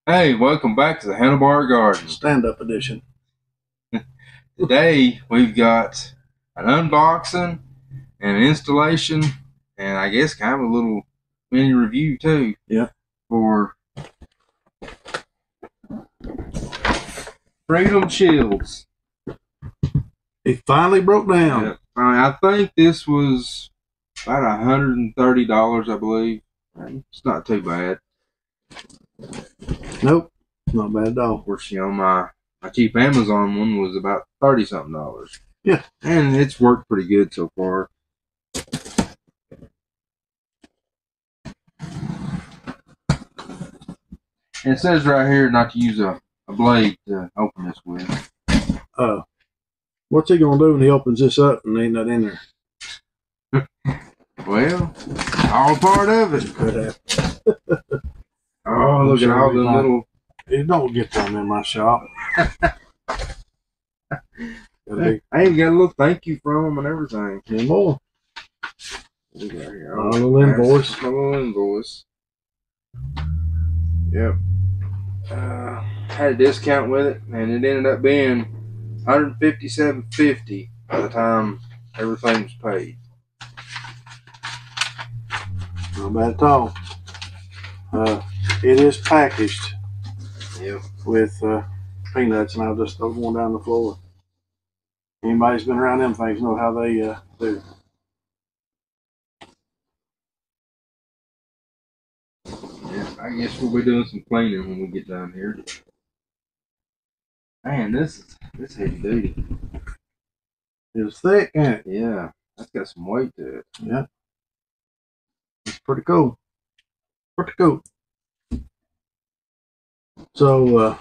Hey, welcome back to the Handlebar Garden. Stand-up edition. Today we've got an unboxing and an installation, and I guess kind of a little mini review too. Yeah. For Freedom Shields. It finally broke down. Yeah. I think this was about $130, I believe. It's not too bad. Nope, not bad at all. Of course, my cheap Amazon one was about $30-something. Yeah. And it's worked pretty good so far. And it says right here not to use a blade to open this with. What's he gonna do when he opens this up and ain't that in there? Well, all part of it. Could have. Oh, look at all the little. It don't get them in my shop. I even got a little thank you from them and everything. Any more? A little invoice. A little invoice. Yep. Had a discount with it, and it ended up being $157.50 by the time everything was paid. Not bad at all. It is packaged. Yep. With peanuts, and I'll just throw one down the floor. Anybody's been around them things know how they do. Yeah, I guess we'll be doing some cleaning when we get down here. Man, this heavy duty. It's thick, ain't it? Yeah, that's got some weight to it. Yeah. It's pretty cool. Pretty cool. So,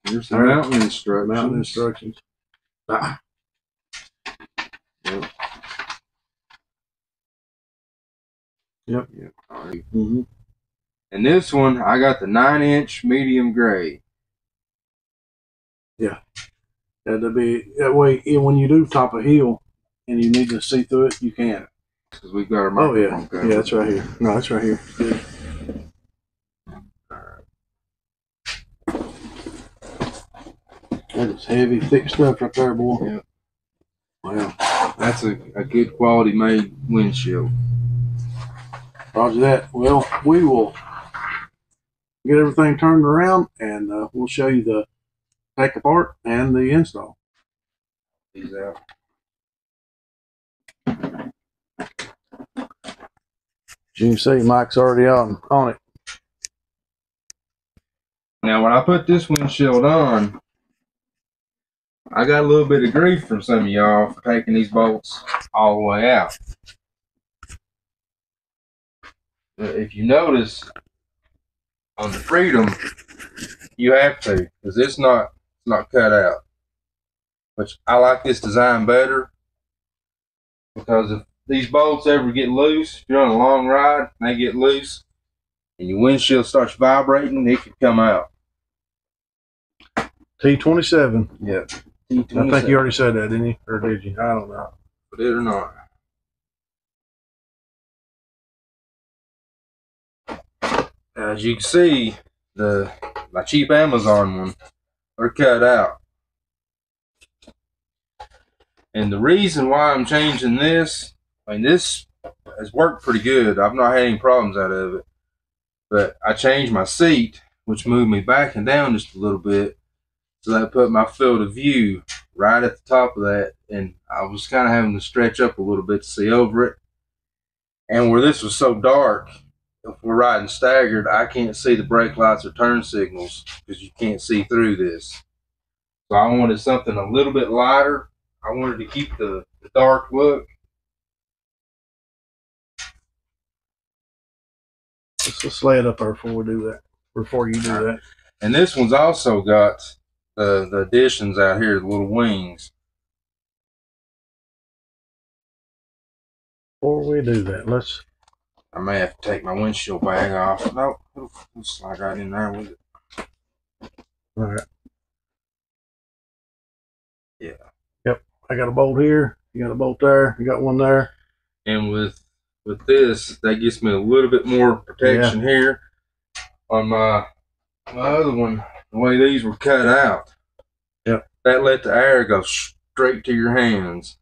here's the mounting instructions. Mounting instructions. Ah. Yep. Yep. Yep. All right. Mm-hmm. And this one, I got the 9-inch medium gray. Yeah. That'll be that way. When you do top a hill and you need to see through it, you can. Because we've got our microphone cover. Yeah, that's right here. No, that's right here. Good. That is heavy, thick stuff right there, boy. Yep. Wow. That's a good quality made windshield. Roger that. Well, we will get everything turned around and we'll show you the take apart and the install. These out. As you can see, Mike's already on it. Now, when I put this windshield on, I got a little bit of grief from some of y'all for taking these bolts all the way out. But if you notice, on the Freedom, you have to, because it's not cut out. Which I like this design better, because if these bolts ever get loose, if you're on a long ride and they get loose, and your windshield starts vibrating, it could come out. T27. Yeah. T27. I think you already said that, didn't you? Or did you? I don't know. But it or not. As you can see, my cheap Amazon one, they're cut out. And the reason why I'm changing this, I mean, this has worked pretty good. I've not had any problems out of it. But I changed my seat, which moved me back and down just a little bit. So that put my field of view right at the top of that. And I was kind of having to stretch up a little bit to see over it. And where this was so dark, if we're riding staggered, I can't see the brake lights or turn signals because you can't see through this. So I wanted something a little bit lighter. I wanted to keep the dark look. Let's lay it up there before we do that. Before you do that. And this one's also got the additions out here, the little wings. Before we do that, I may have to take my windshield bag off. Nope, it'll slide right in there with it. All right. Yeah. Yep. I got a bolt here. You got a bolt there. You got one there. And with this, that gives me a little bit more protection here. on my other one, the way these were cut out, yep, that let the air go straight to your hands.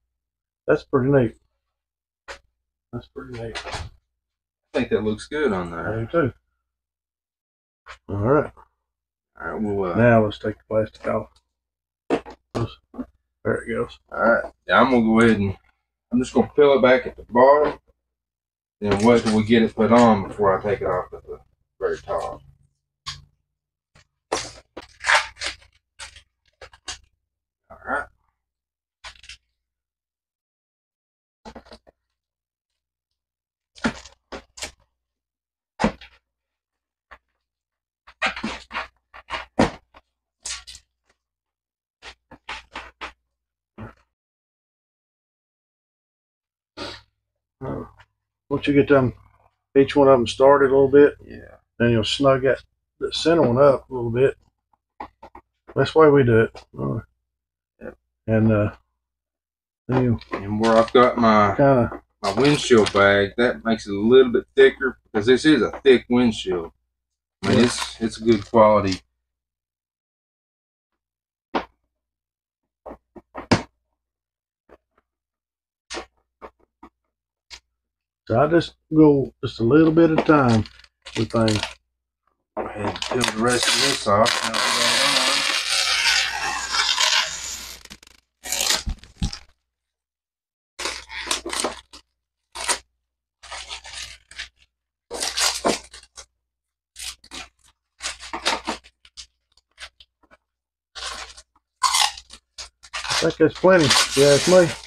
That's pretty neat. That's pretty neat. I think that looks good on there. I do too. All right. All right, well, now let's take the plastic off. There it goes. All right. Yeah, I'm gonna go ahead and I'm just gonna peel it back at the bottom, then wait till we get it put on before I take it off at the very top. All right. Once you get them, each one of them started a little bit, Yeah. then you'll snug that the center one up a little bit. That's the way we do it. Yep. And then you And where I've got my kind of my windshield bag, that makes it a little bit thicker because this is a thick windshield. I mean, it's a good quality. so I just go just a little bit at a time with things. Go ahead and peel the rest of this off. Now we got it I think that's plenty. Yeah, it's me.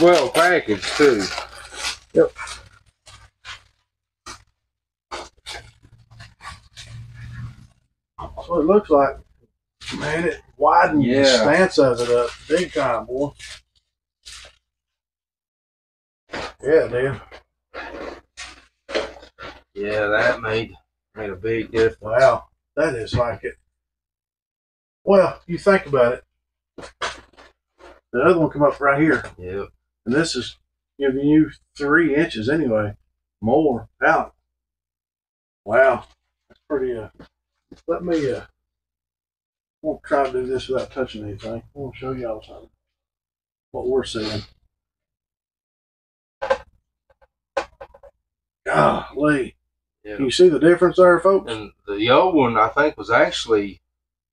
well packaged too. Yep. So it looks like, man, it widened the stance of it up big time, boy. Yeah, dude. Yeah, that made a big difference. Wow, that is like it. Well, you think about it. The other one come up right here. Yep. And this is giving you 3 inches anyway. More out. Wow. That's pretty let me won't try to do this without touching anything. I want to show y'all something. What we're seeing. Golly. Yeah. Can you see the difference there, folks? And the old one I think was actually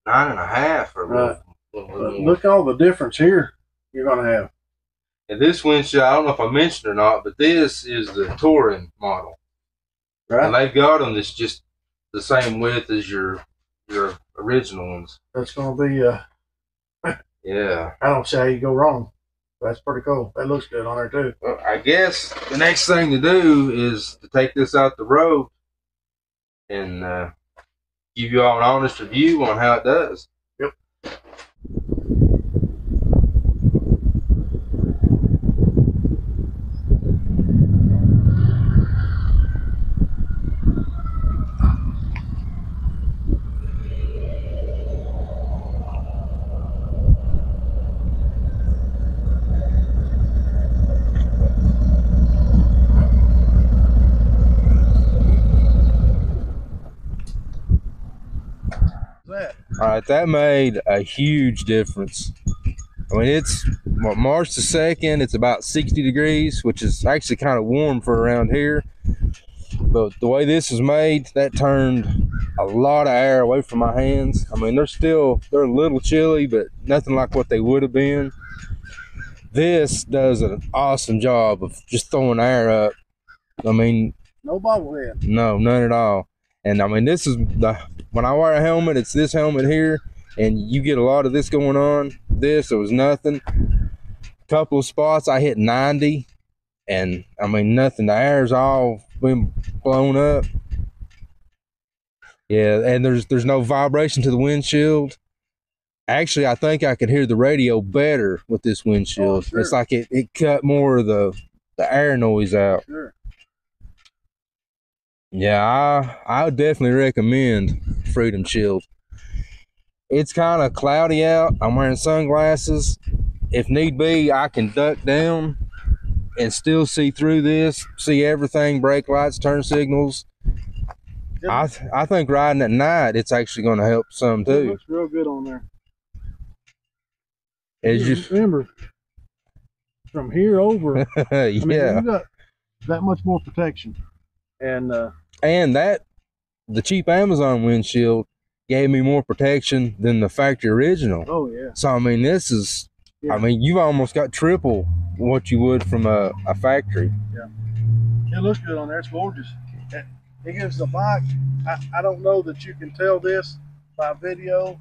9.5 or right. But look all the difference here you're gonna have. And this windshield, I don't know if I mentioned or not, but this is the touring model. Right. And they've got them that's just the same width as your original ones. That's gonna be yeah. I don't see how you go wrong. That's pretty cool. That looks good on there too. Well, I guess the next thing to do is to take this out the road and give you all an honest review on how it does. Yep. All right, that made a huge difference. I mean, it's March the 2nd, it's about 60 degrees, which is actually kind of warm for around here. But the way this is made, that turned a lot of air away from my hands. I mean, they're a little chilly, but nothing like what they would have been. This does an awesome job of just throwing air up. I mean, no bobblehead. No, none at all. And I mean, this is when I wear a helmet, it's this helmet here, and you get a lot of this going on. There was nothing. A couple of spots I hit 90, and I mean, nothing. The air's all been blown up. Yeah, and there's no vibration to the windshield. Actually, I think I could hear the radio better with this windshield. Oh, sure. It's like it cut more of the air noise out. Sure. Yeah, I would definitely recommend Freedom Shield. It's kind of cloudy out. I'm wearing sunglasses. If need be, I can duck down and still see through this, see everything, brake lights, turn signals. I think riding at night, it's actually going to help some It too. looks real good on there. It's just, Remember, from here over, yeah. I mean, you got that much more protection. And that, the cheap Amazon windshield gave me more protection than the factory original. oh yeah. So, I mean, this is, Yeah. I mean, you've almost got triple what you would from a factory. Yeah. It looks good on there. It's gorgeous. It gives the bike, I don't know that you can tell this by video,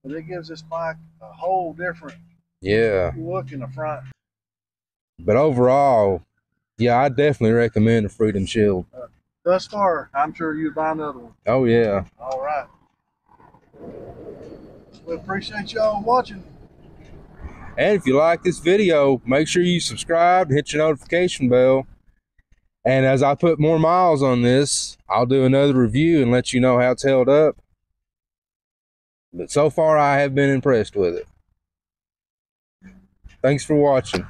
but it gives this bike a whole different look in the front. But overall, yeah, I definitely recommend the Freedom Shield. Thus far, I'm sure you'd buy another one. Oh, yeah. All right. We appreciate y'all watching. And if you like this video, make sure you subscribe, hit your notification bell. And as I put more miles on this, I'll do another review and let you know how it's held up. But so far, I have been impressed with it. Thanks for watching.